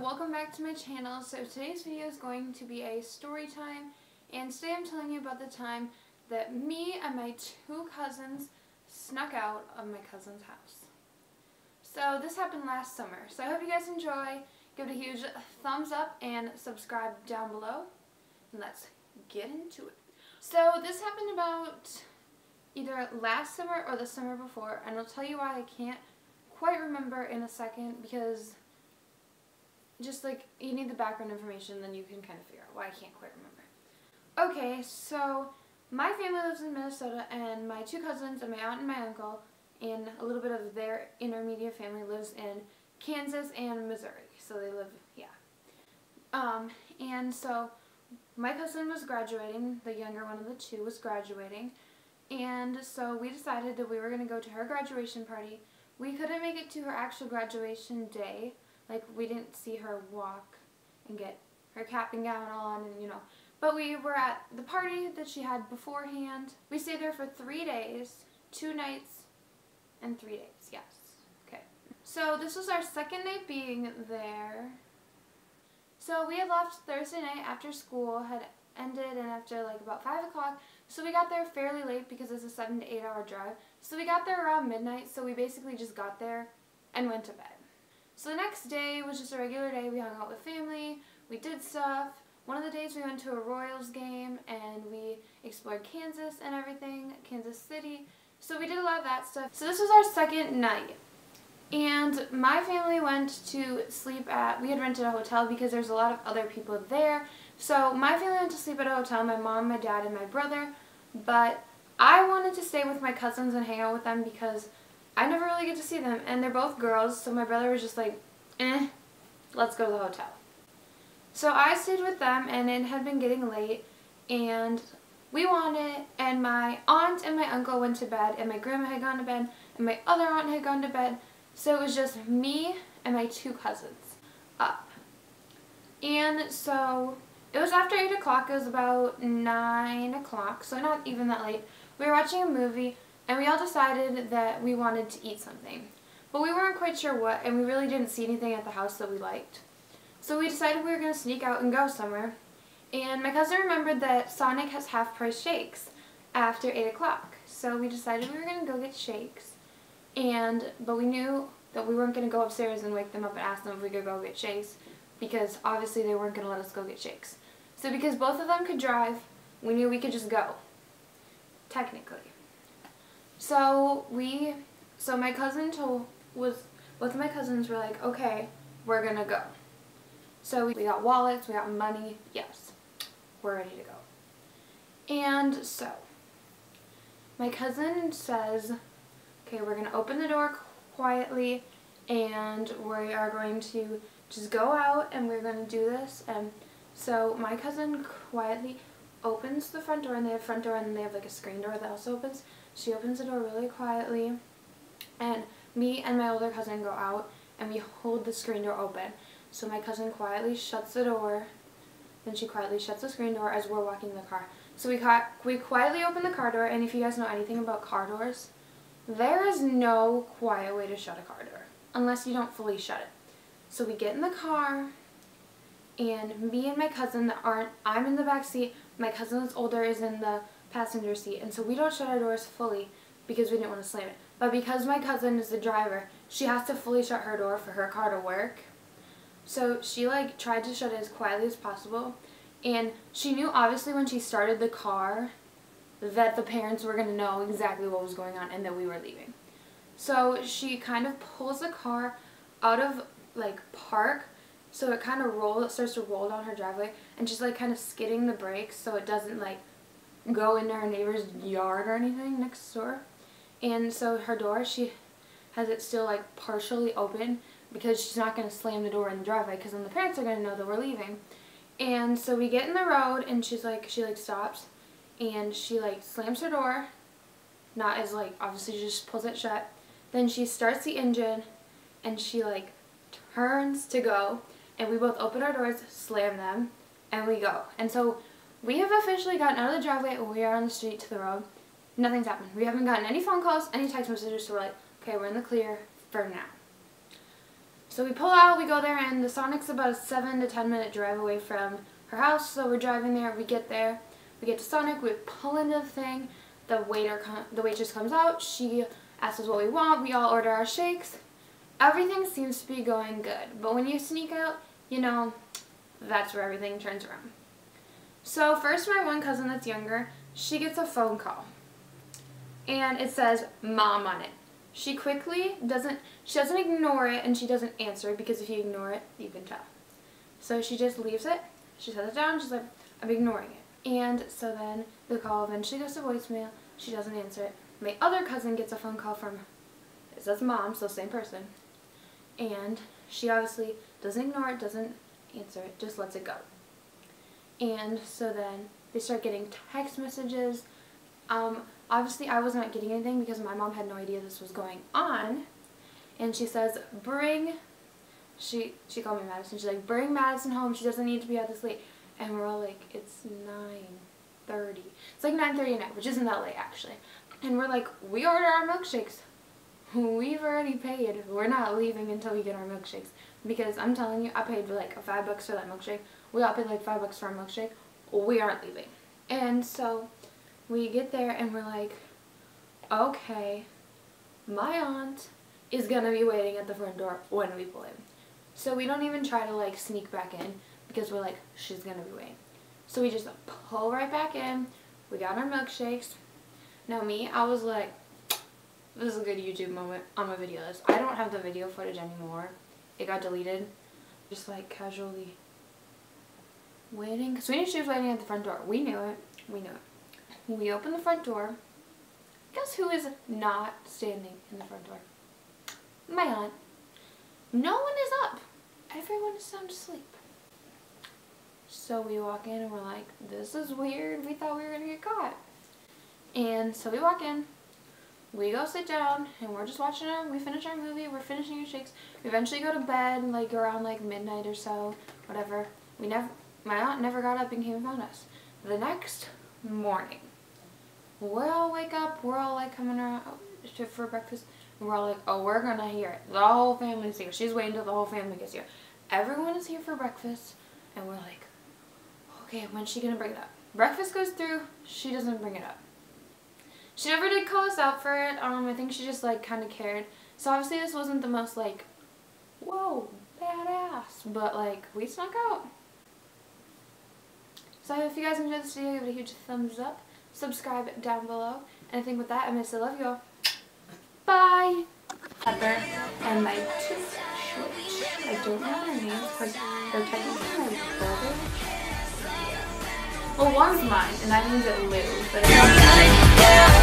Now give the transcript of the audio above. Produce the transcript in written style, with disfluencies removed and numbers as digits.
welcome back to my channel. So today's video is going to be a story time, and today I'm telling you about the time that me and my two cousins snuck out of my cousin's house. So this happened last summer. So I hope you guys enjoy. Give it a huge thumbs up and subscribe down below. And let's get into it. So this happened about either last summer or the summer before, and I'll tell you why I can't quite remember in a second, because just like you need the background information, then you can kind of figure out why I can't quite remember. Okay, so my family lives in Minnesota, and my two cousins and my aunt and my uncle and a little bit of their intermediate family lives in Kansas and Missouri. So they live, and so my cousin was graduating, the younger one of the two was graduating, and so we decided that we were going to go to her graduation party. We couldn't make it to her actual graduation day. Like, we didn't see her walk and get her cap and gown on and, But we were at the party that she had beforehand. We stayed there for 3 days, 2 nights, and 3 days, yes. Okay. So this was our second night being there. So we had left Thursday night after school had ended, and after like about 5 o'clock. So we got there fairly late because it's a 7 to 8 hour drive. So we got there around midnight, so we basically just got there and went to bed. So the next day was just a regular day. We hung out with family, we did stuff. One of the days we went to a Royals game and we explored Kansas and everything, Kansas City. So we did a lot of that stuff. So this was our second night. And my family went to sleep we had rented a hotel because there's a lot of other people there. So my family went to sleep at a hotel, my mom, my dad, and my brother. But I wanted to stay with my cousins and hang out with them because I never really get to see them, and they're both girls, so my brother was just like, let's go to the hotel. So I stayed with them, and it had been getting late, and we wanted, and my aunt and my uncle went to bed, and my grandma had gone to bed, and my other aunt had gone to bed, so it was just me and my two cousins up. And so it was after 8 o'clock, it was about 9 o'clock, so not even that late. We were watching a movie, and we all decided that we wanted to eat something. But we weren't quite sure what, and we really didn't see anything at the house that we liked. So we decided we were going to sneak out and go somewhere. And my cousin remembered that Sonic has half-price shakes after 8 o'clock. So we decided we were going to go get shakes. But we knew that we weren't going to go upstairs and wake them up and ask them if we could go get shakes, because obviously they weren't going to let us go get shakes. So because both of them could drive, we knew we could just go, technically. So my cousin both of my cousins were like, okay, we're gonna go. So we got wallets, we got money, yes, we're ready to go. And so my cousin says, okay, we're gonna open the door quietly, and we are going to just go out and we're gonna do this. And so my cousin quietly opens the front door, and they have a front door and then they have like a screen door that also opens. She opens the door really quietly, and me and my older cousin go out and we hold the screen door open. So my cousin quietly shuts the door, then she quietly shuts the screen door as we're walking in the car. So we quietly open the car door, and if you guys know anything about car doors, there is no quiet way to shut a car door unless you don't fully shut it. So we get in the car, and me and my cousin I'm in the back seat, my cousin that's older is in the passenger seat, and so we don't shut our doors fully because we didn't want to slam it. But because my cousin is the driver, she has to fully shut her door for her car to work. So she tried to shut it as quietly as possible, and she knew obviously when she started the car that the parents were going to know exactly what was going on and that we were leaving. So she kind of pulls the car out of park, so it kind of starts to roll down her driveway, and she's kind of skidding the brakes so it doesn't go into her neighbor's yard or anything next door. And so her door, she has it still partially open because she's not going to slam the door in the driveway, because then the parents are going to know that we're leaving. And so we get in the road, and she stops, and she slams her door, not as obviously she just pulls it shut. Then she starts the engine, and she turns to go, and we both open our doors, slam them, and we go. And so we have officially gotten out of the driveway, and we are on the street to the road. Nothing's happened. We haven't gotten any phone calls, any text messages, so we're like, okay, we're in the clear for now. So we pull out, we go there, and the Sonic's about a 7 to 10 minute drive away from her house. So we're driving there, we get there, we get to Sonic, we pull into the thing, the waitress comes out, she asks us what we want, we all order our shakes. Everything seems to be going good, but when you sneak out, you know, that's where everything turns around. So first, my one cousin that's younger, she gets a phone call, and it says Mom on it. She doesn't ignore it, and she doesn't answer, because if you ignore it, you can tell. So she just leaves it, she sets it down, she's like, I'm ignoring it. And so then the call eventually goes to voicemail, she doesn't answer it. My other cousin gets a phone call from, it says Mom, so same person. And she obviously doesn't ignore it, doesn't answer it, just lets it go. And so then they start getting text messages. Obviously I was not getting anything because my mom had no idea this was going on. And she says, she called me Madison, she's like, bring Madison home, she doesn't need to be out this late. And we're all like, it's 9:30. It's like 9:30 at night, which isn't that late actually. And we're like, we order our milkshakes. We've already paid. We're not leaving until we get our milkshakes. Because I'm telling you, I paid like $5 for that milkshake. We all paid like $5 for our milkshake. We aren't leaving. And so we get there and we're like, okay, my aunt is gonna be waiting at the front door when we pull in. So we don't even try to like sneak back in because we're like, she's gonna be waiting. So we just pull right back in. We got our milkshakes. Now me, I was like, this is a good YouTube moment. I'm gonna video this. I don't have the video footage anymore. It got deleted. Just like casually waiting. Because we knew she was waiting at the front door. We knew it. We knew it. We opened the front door. Guess who is not standing in the front door? My aunt. No one is up. Everyone is sound asleep. So we walk in and we're like, this is weird. We thought we were going to get caught. And so we walk in. We go sit down and we're just watching we finish our movie, we're finishing our shakes. We eventually go to bed like around like midnight or so, whatever. My aunt never got up and came and found us. The next morning, we all wake up, we're all like coming around for breakfast, and we're all like, oh, we're gonna hear it. The whole family's here. She's waiting till the whole family gets here. Everyone is here for breakfast, and we're like, okay, when's she gonna bring it up? Breakfast goes through, she doesn't bring it up. She never did call us out for it. I think she just like kind of cared. So obviously this wasn't the most like, whoa, badass, but like we snuck out. So if you guys enjoyed this video, give it a huge thumbs up, subscribe down below, and I think with that, I'm gonna say love you all. Bye. Pepper and my tooth switch. I don't know their names because they're technically my brother. Well, one's mine, and that means it Lou, but it's